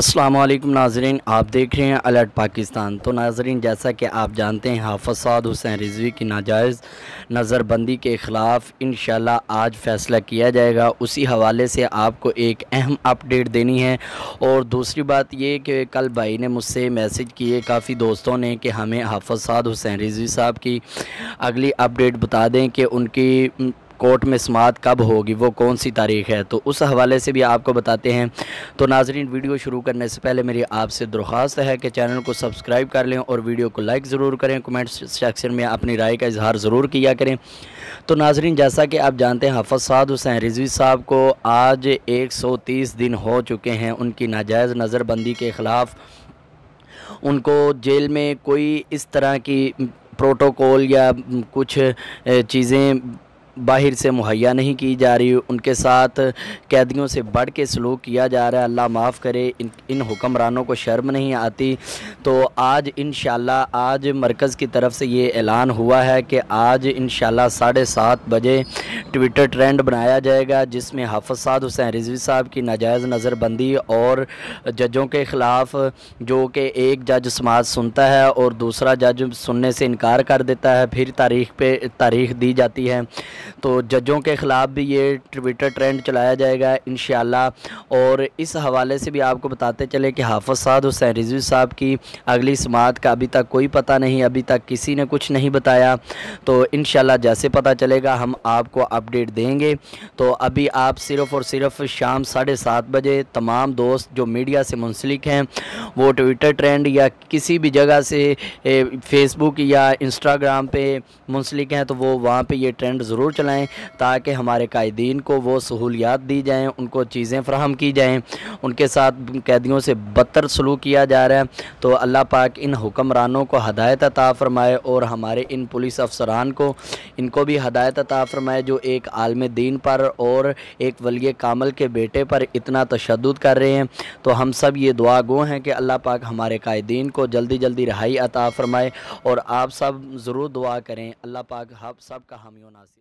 अस्सलाम वालेकुम नाज़रीन, आप देख रहे हैं अलर्ट पाकिस्तान। तो नाज़रीन, जैसा कि आप जानते हैं हाफ़िज़ सआद हुसैन रिज़वी की नाजायज़ नज़रबंदी के ख़िलाफ़ इंशाअल्लाह आज फ़ैसला किया जाएगा। उसी हवाले से आपको एक अहम अपडेट देनी है। और दूसरी बात ये कि कल भाई ने मुझसे मैसेज किए काफ़ी दोस्तों ने कि हमें हाफ़िज़ सआद हुसैन रिज़वी साहब की अगली अपडेट बता दें कि उनकी कोर्ट में समाअत कब होगी, वो कौन सी तारीख़ है। तो उस हवाले से भी आपको बताते हैं। तो नाज़रीन, वीडियो शुरू करने से पहले मेरी आपसे दरख्वास्त है कि चैनल को सब्सक्राइब कर लें और वीडियो को लाइक ज़रूर करें। कमेंट सेक्शन में अपनी राय का इजहार ज़रूर किया करें। तो नाज़रीन, जैसा कि आप जानते हैं हाफ़िज़ सआद हुसैन रिज़वी साहब को आज 130 दिन हो चुके हैं उनकी नाजायज़ नज़रबंदी के ख़िलाफ़। उनको जेल में कोई इस तरह की प्रोटोकॉल या कुछ चीज़ें बाहर से मुहैया नहीं की जा रही। उनके साथ कैदियों से बढ़ के सलूक किया जा रहा है। अल्लाह माफ़ करे, इन हुक्मरानों को शर्म नहीं आती। तो आज इंशाअल्लाह आज मरकज़ की तरफ से ये ऐलान हुआ है कि आज इंशाअल्लाह 7:30 बजे ट्विटर ट्रेंड बनाया जाएगा, जिसमें हाफ़िज़ सआद हुसैन रिज़वी साहब की नाजायज़ नज़रबंदी और जजों के ख़िलाफ़, जो कि एक जज समाअत सुनता है और दूसरा जज सुनने से इनकार कर देता है, फिर तारीख़ दी जाती है। तो जजों के ख़िलाफ़ भी ये ट्विटर ट्रेंड चलाया जाएगा इंशाअल्लाह। और इस हवाले से भी आपको बताते चले कि हाफ़िज़ सआद हुसैन रिज़वी साहब की अगली समाअत का अभी तक कोई पता नहीं, अभी तक किसी ने कुछ नहीं बताया। तो इंशाअल्लाह जैसे पता चलेगा हम आपको अपडेट देंगे। तो अभी आप सिर्फ़ और सिर्फ शाम 7:30 बजे तमाम दोस्त जो मीडिया से मुंसलिक हैं वो ट्विटर ट्रेंड या किसी भी जगह से फेसबुक या इंस्टाग्राम पे मुंसलिक हैं तो वो वहाँ पे ये ट्रेंड ज़रूर चलाएं, ताकि हमारे कायदीन को वो सहूलियात दी जाएं, उनको चीज़ें फ़राहम की जाएं। उनके साथ कैदियों से बदतर सलूक किया जा रहा है। तो अल्लाह पाक इन हुक्मरानों को हदायत अता फ़रमाए और हमारे इन पुलिस अफसरान को इनको भी हदायत अता फ़रमाए, जो एक आलिम दीन पर और एक वली कामल के बेटे पर इतना तशद्दुद कर रहे हैं। तो हम सब ये दुआ गो हैं कि अल्लाह पाक हमारे कायदीन को जल्दी जल्दी रहाई अता फ़रमाए। और आप सब ज़रूर दुआ करें, अल्लाह पाक हम सब का हामी व नासिर।